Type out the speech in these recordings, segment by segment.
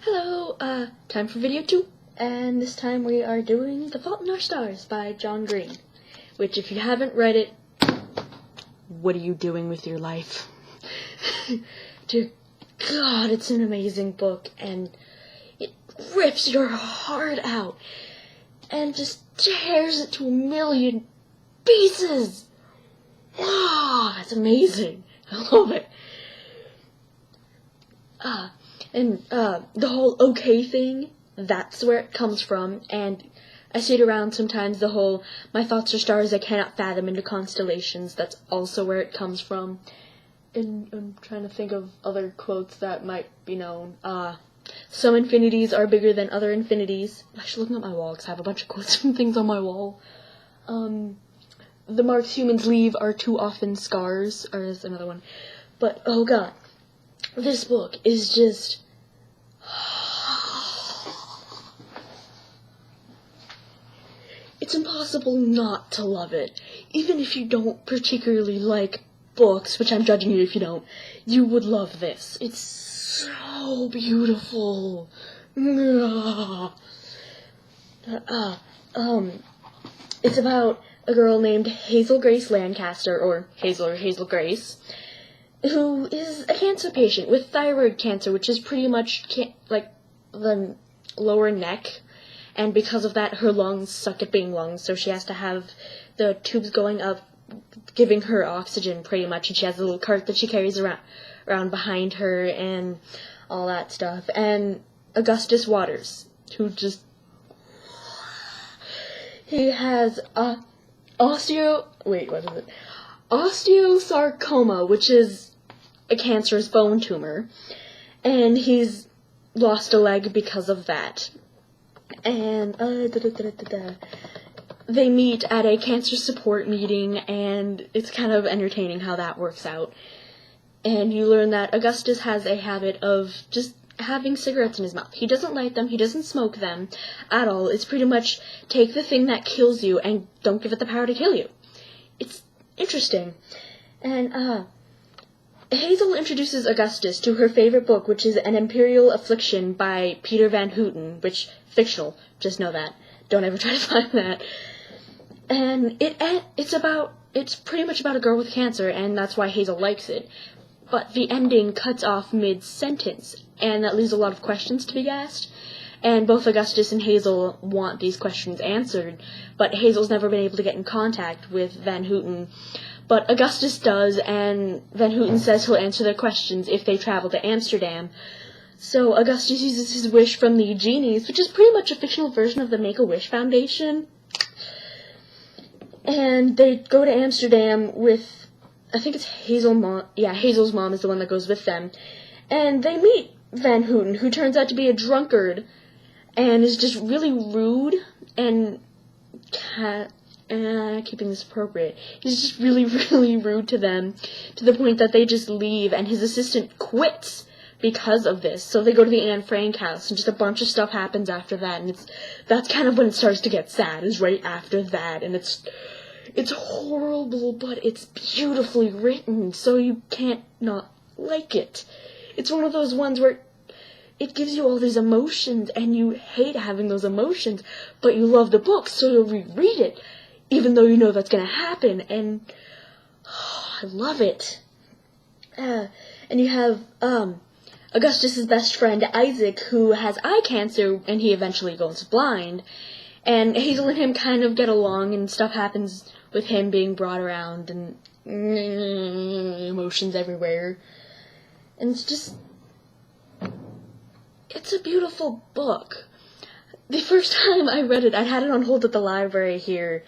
Hello, time for video 2, and this time we are doing The Fault in Our Stars by John Green, which if you haven't read it, what are you doing with your life? Dear God, it's an amazing book, and it rips your heart out, and just tears it to a million pieces. Wow, that's amazing. I love it. The whole okay thing, that's where it comes from, and I see it around sometimes, the whole, my thoughts are stars I cannot fathom into constellations, that's also where it comes from. And I'm trying to think of other quotes that might be known. Some infinities are bigger than other infinities. I'm actually looking at my wall because I have a bunch of quotes from things on my wall. The marks humans leave are too often scars, or is another one. But, oh god, this book is just... It's impossible not to love it. Even if you don't particularly like books, which I'm judging you if you don't, you would love this. It's so beautiful. It's about a girl named Hazel Grace Lancaster, or Hazel Grace, who is a cancer patient with thyroid cancer, which is pretty much like the lower neck. And because of that, her lungs suck at being lungs, so she has to have the tubes going up, giving her oxygen, pretty much, and she has a little cart that she carries around behind her, and all that stuff. And Augustus Waters, who just... He has osteosarcoma, which is a cancerous bone tumor, and he's lost a leg because of that. And they meet at a cancer support meeting, and it's kind of entertaining how that works out. And you learn that Augustus has a habit of just having cigarettes in his mouth. He doesn't light them, he doesn't smoke them at all. It's pretty much take the thing that kills you and don't give it the power to kill you. It's interesting. And Hazel introduces Augustus to her favorite book, which is An Imperial Affliction by Peter Van Houten, which, fictional, just know that. Don't ever try to find that. And it's pretty much about a girl with cancer, and that's why Hazel likes it. But the ending cuts off mid-sentence, and that leaves a lot of questions to be asked. And both Augustus and Hazel want these questions answered, but Hazel's never been able to get in contact with Van Houten. But Augustus does, and Van Houten says he'll answer their questions if they travel to Amsterdam. So Augustus uses his wish from the genies, which is pretty much a fictional version of the Make-A-Wish Foundation. And they go to Amsterdam with, I think it's Hazel's mom is the one that goes with them. And they meet Van Houten, who turns out to be a drunkard, and is just really rude and keeping this appropriate. He's just really, really rude to them, to the point that they just leave, and his assistant quits because of this. So they go to the Anne Frank house, and just a bunch of stuff happens after that, and that's kind of when it starts to get sad, is right after that, and it's horrible, but it's beautifully written, so you can't not like it. It's one of those ones where it gives you all these emotions, and you hate having those emotions, but you love the book, so you'll reread it, even though you know that's going to happen, and I love it. And you have Augustus's best friend, Isaac, who has eye cancer, and he eventually goes blind, and Hazel and him kind of get along, and stuff happens with him being brought around, and emotions everywhere, and it's a beautiful book. The first time I read it, I had it on hold at the library here,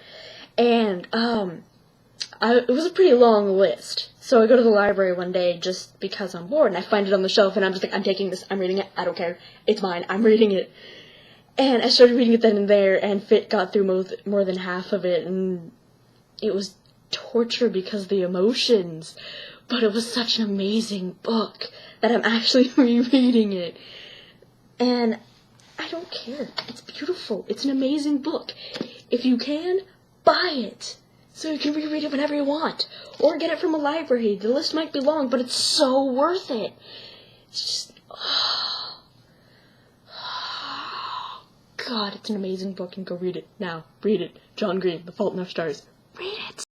and it was a pretty long list. So I go to the library one day just because I'm bored, and I find it on the shelf, and I'm just like, I'm taking this, I'm reading it, I don't care, it's mine, I'm reading it. And I started reading it then and there, and Fit got through more than half of it, and it was torture because of the emotions. But it was such an amazing book that I'm actually rereading it. And I don't care. It's beautiful. It's an amazing book. If you can, buy it, so you can reread it whenever you want. Or get it from a library. The list might be long, but it's so worth it. It's just... God, it's an amazing book, and go read it now. Read it. John Green, The Fault in Our Stars. Read it.